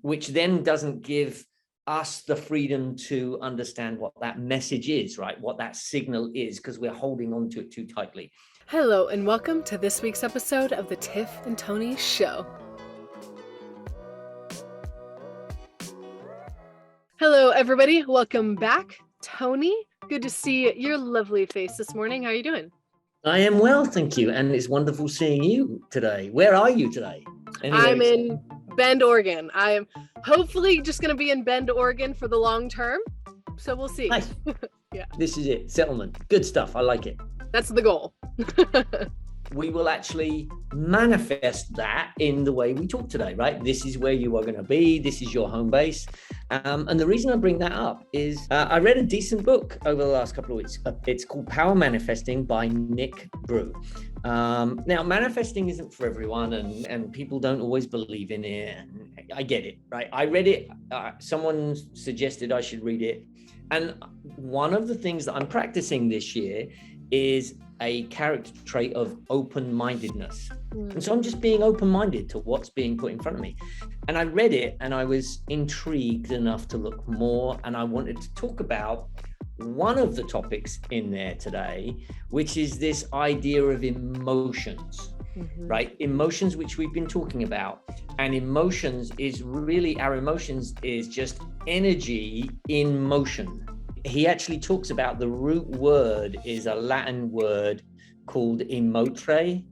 which then doesn't give us the freedom to understand what that message is, right? What that signal is, because we're holding on to it too tightly. Hello, and welcome to this week's episode of the Tiff and Tony Show. Hello, everybody. Welcome back. Tony, good to see your lovely face this morning. How are you doing? I am well, thank you. And it's wonderful seeing you today. Where are you today? I'm in Bend, Oregon. I am hopefully just going to be in Bend, Oregon for the long term. So we'll see. Nice. Yeah. This is it. Settlement. Good stuff. I like it. That's the goal. We will actually manifest that in the way we talk today, right? This is where you are going to be. This is your home base. And the reason I bring that up is I read a decent book over the last couple of weeks. It's called Power Manifesting by Nick Brew. Now, manifesting isn't for everyone, and people don't always believe in it. And I get it, right? I read it. Someone suggested I should read it. And one of the things that I'm practicing this year is a character trait of open-mindedness. And so I'm just being open-minded to what's being put in front of me. And I read it and I was intrigued enough to look more, and I wanted to talk about one of the topics in there today, which is this idea of emotions, right? Emotions, which we've been talking about. And emotions is really, our emotions is just energy in motion. He actually talks about the root word is a Latin word called emotre,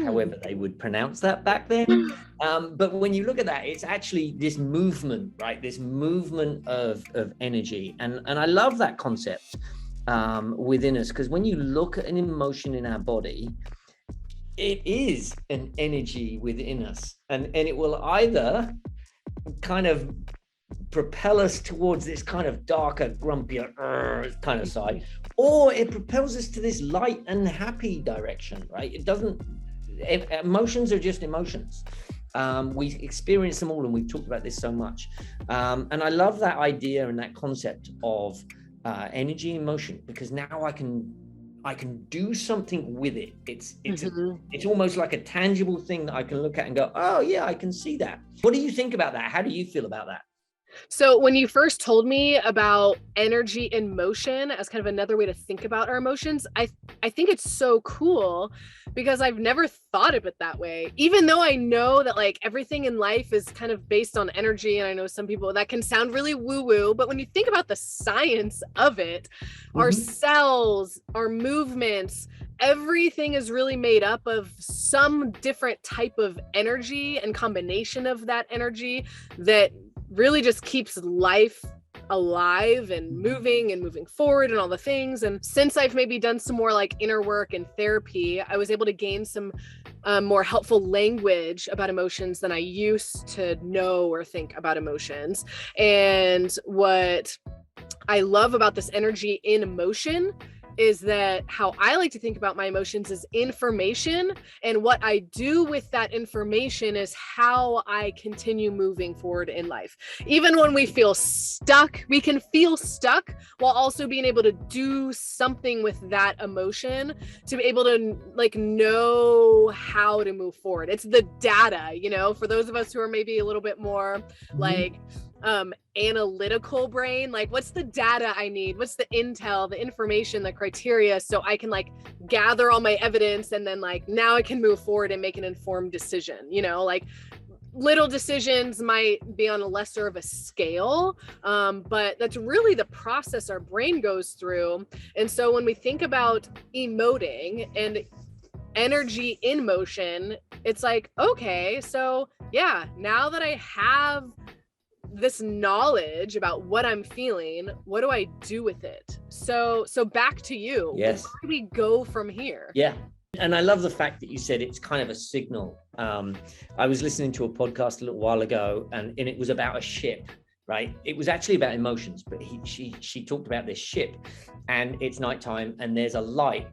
however they would pronounce that back then. But when you look at that, it's actually this movement, right? This movement of energy. And I love that concept within us, because when you look at an emotion in our body, it is an energy within us. And it will either kind of propel us towards this kind of darker, grumpier kind of side, or it propels us to this light and happy direction, right? Emotions are just emotions. We experience them all, and we've talked about this so much. And I love that idea and that concept of energy in motion, because now I can do something with it. It's almost like a tangible thing that I can look at and go, oh yeah, I can see that. What do you think about that? How do you feel about that? So when you first told me about energy in motion as kind of another way to think about our emotions, I think it's so cool, because I've never thought of it that way. Even though I know that like everything in life is kind of based on energy, and I know some people that can sound really woo-woo, but when you think about the science of it, our cells, our movements, everything is really made up of some different type of energy and combination of that energy that really just keeps life alive and moving forward and all the things. And since I've maybe done some more like inner work and therapy, I was able to gain some more helpful language about emotions than I used to know or think about emotions. And what I love about this energy in motion is that how I like to think about my emotions is information, and what I do with that information is how I continue moving forward in life. Even when we feel stuck, we can feel stuck while also being able to do something with that emotion to be able to like know how to move forward. It's the data, for those of us who are maybe a little bit more like analytical brain, like what's the data I need, what's the intel, the information, the criteria, so I can like gather all my evidence, and then like now I can move forward and make an informed decision. Like little decisions might be on a lesser of a scale, but that's really the process our brain goes through. And so when we think about emoting and energy in motion, it's like, okay, so yeah, now that I have this knowledge about what I'm feeling, what do I do with it? So back to you. Yes. Where do we go from here? Yeah. And I love the fact that you said it's kind of a signal. I was listening to a podcast a little while ago, and it was about a ship, right? It was actually about emotions, but she talked about this ship, and it's nighttime, and there's a light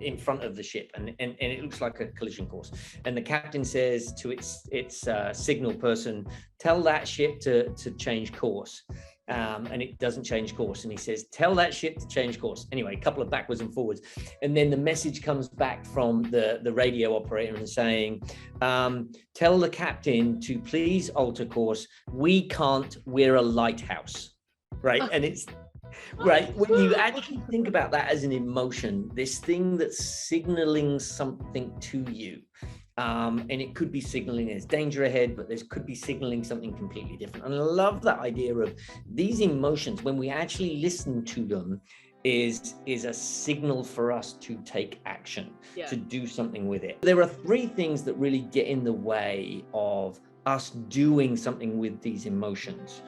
in front of the ship, and it looks like a collision course. And the captain says to its signal person, "Tell that ship to change course." and it doesn't change course. And he says, tell that ship to change course. Anyway, a couple of backwards and forwards. And then the message comes back from the radio operator and saying, tell the captain to please alter course. We can't, we're a lighthouse, right? And it's, right, when you actually think about that as an emotion, this thing that's signaling something to you, and it could be signaling there's danger ahead, but there could be signaling something completely different. And I love that idea of these emotions, when we actually listen to them, is a signal for us to take action, to do something with it. There are three things that really get in the way of us doing something with these emotions.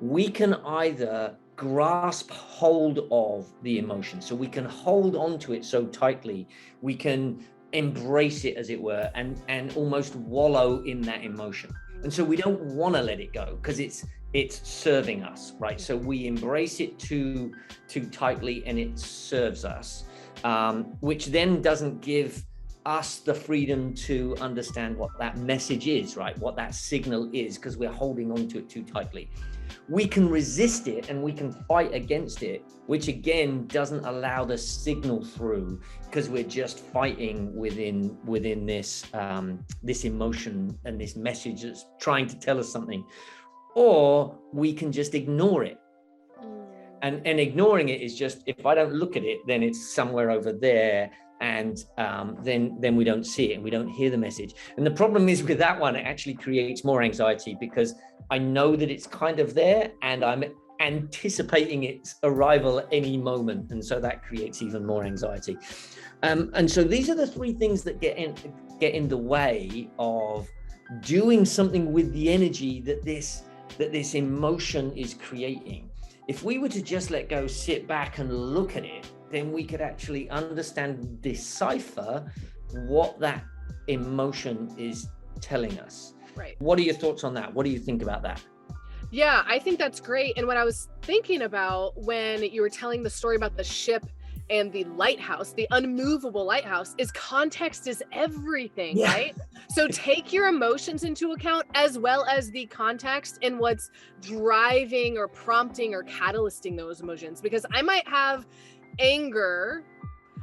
We can either grasp hold of the emotion, so we can hold on to it so tightly, we can embrace it, as it were, and almost wallow in that emotion. And so we don't want to let it go because it's serving us, right? So we embrace it too tightly, and it serves us, which then doesn't give us the freedom to understand what that message is, right? What that signal is, because we're holding on to it too tightly. We can resist it and we can fight against it, which again doesn't allow the signal through, because we're just fighting within this this emotion and this message that's trying to tell us something. Or we can just ignore it. And ignoring it is just, if I don't look at it, then it's somewhere over there, and then we don't see it and we don't hear the message. And the problem is with that one, it actually creates more anxiety, because I know that it's kind of there and I'm anticipating its arrival at any moment, and so that creates even more anxiety. And so these are the three things that get in the way of doing something with the energy that this emotion is creating. If we were to just let go, sit back and look at it, then we could actually understand, decipher what that emotion is telling us. Right. What are your thoughts on that? What do you think about that? Yeah, I think that's great. And what I was thinking about when you were telling the story about the ship and the lighthouse, the unmovable lighthouse, is context is everything, right? So take your emotions into account, as well as the context and what's driving or prompting or catalyzing those emotions. Because I might have anger,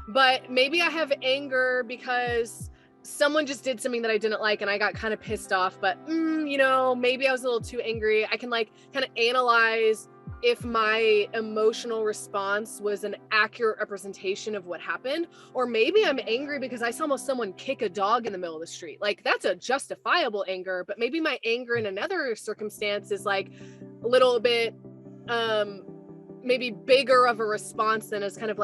but maybe I have anger because someone just did something that I didn't like and I got kind of pissed off, but maybe I was a little too angry. I can kind of analyze if my emotional response was an accurate representation of what happened. Or maybe I'm angry because I saw someone kick a dog in the middle of the street. That's a justifiable anger, but maybe my anger in another circumstance is a little bit maybe bigger of a response than is kind of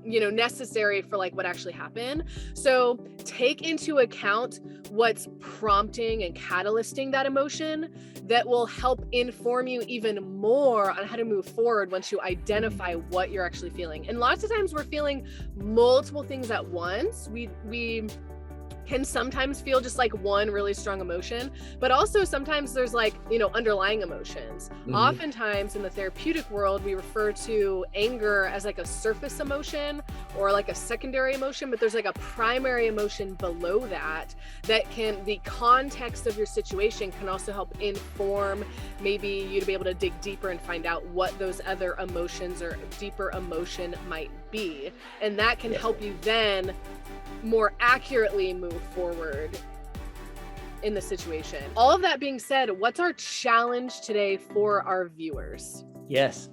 necessary for what actually happened. So take into account what's prompting and catalyzing that emotion. That will help inform you even more on how to move forward once you identify what you're actually feeling. And lots of times we're feeling multiple things at once. We can sometimes feel just one really strong emotion, but also sometimes there's underlying emotions. Oftentimes in the therapeutic world, we refer to anger as a surface emotion or a secondary emotion, but there's a primary emotion below that can, the context of your situation can also help inform maybe you to be able to dig deeper and find out what those other emotions or deeper emotion might be. And that can help you then more accurately move forward in the situation. All of that being said, what's our challenge today for our viewers? Yes.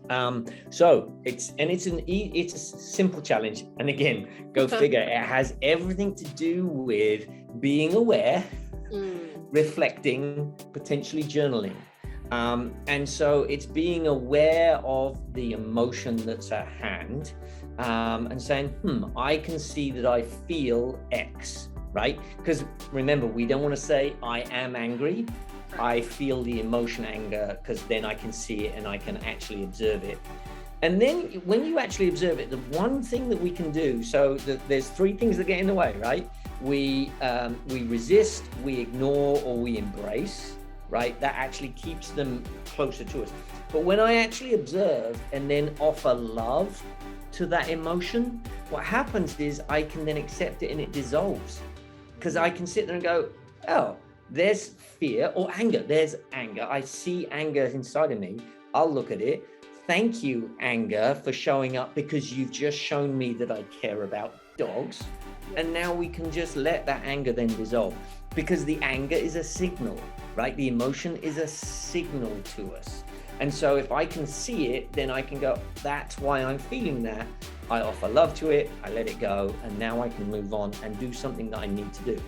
So it's a simple challenge. And again, go figure, it has everything to do with being aware, reflecting, potentially journaling. And so it's being aware of the emotion that's at hand, and saying, I can see that I feel X, right? Because remember, we don't want to say I am angry. I feel the emotion anger, because then I can see it and I can actually observe it. And then when you actually observe it, the one thing that we can do, so there's three things that get in the way, right? We resist, we ignore, or we embrace, right? That actually keeps them closer to us. But when I actually observe and then offer love to that emotion, what happens is I can then accept it and it dissolves. Because I can sit there and go, oh, there's fear or anger. There's anger. I see anger inside of me. I'll look at it. Thank you, anger, for showing up, because you've just shown me that I care about dogs. And now we can just let that anger then dissolve, because the anger is a signal, right? The emotion is a signal to us. And so if I can see it, then I can go, that's why I'm feeling that. I offer love to it, I let it go, and now I can move on and do something that I need to do.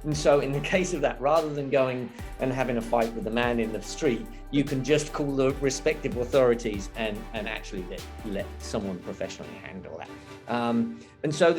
And so in the case of that, rather than going and having a fight with the man in the street, you can just call the respective authorities and actually let someone professionally handle that. And so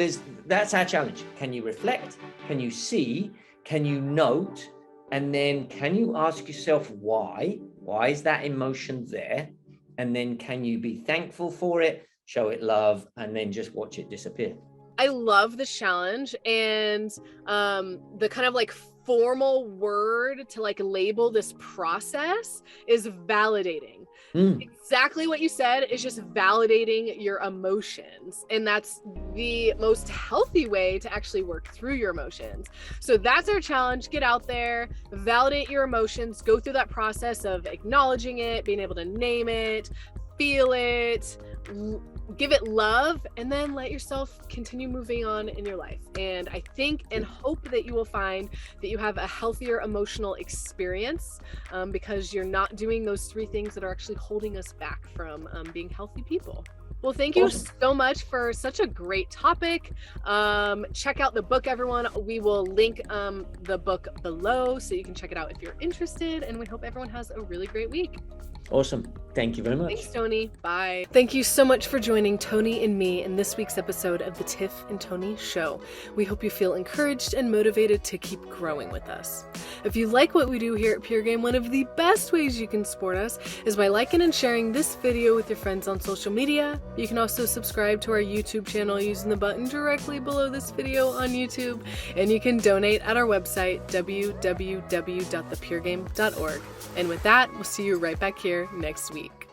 that's our challenge. Can you reflect? Can you see? Can you note? And then can you ask yourself why? Why is that emotion there? And then can you be thankful for it, show it love, and then just watch it disappear? I love this challenge, and the kind of like formal word to like label this process is validating. Exactly what you said is just validating your emotions, and that's the most healthy way to actually work through your emotions. So that's our challenge. Get out there, validate your emotions, go through that process of acknowledging it, being able to name it, feel it, give it love, and then let yourself continue moving on in your life. And I think and hope that you will find that you have a healthier emotional experience, because you're not doing those 3 things that are actually holding us back from being healthy people. Well, thank you so much for such a great topic. Check out the book, everyone. We will link the book below so you can check it out if you're interested. And we hope everyone has a really great week. Awesome. Thank you very much. Thanks, Tony. Bye. Thank you so much for joining Tony and me in this week's episode of the Tiff and Tony Show. We hope you feel encouraged and motivated to keep growing with us. If you like what we do here at PureGame, one of the best ways you can support us is by liking and sharing this video with your friends on social media. You can also subscribe to our YouTube channel using the button directly below this video on YouTube, and you can donate at our website, www.thepuregame.org. And with that, we'll see you right back here next week.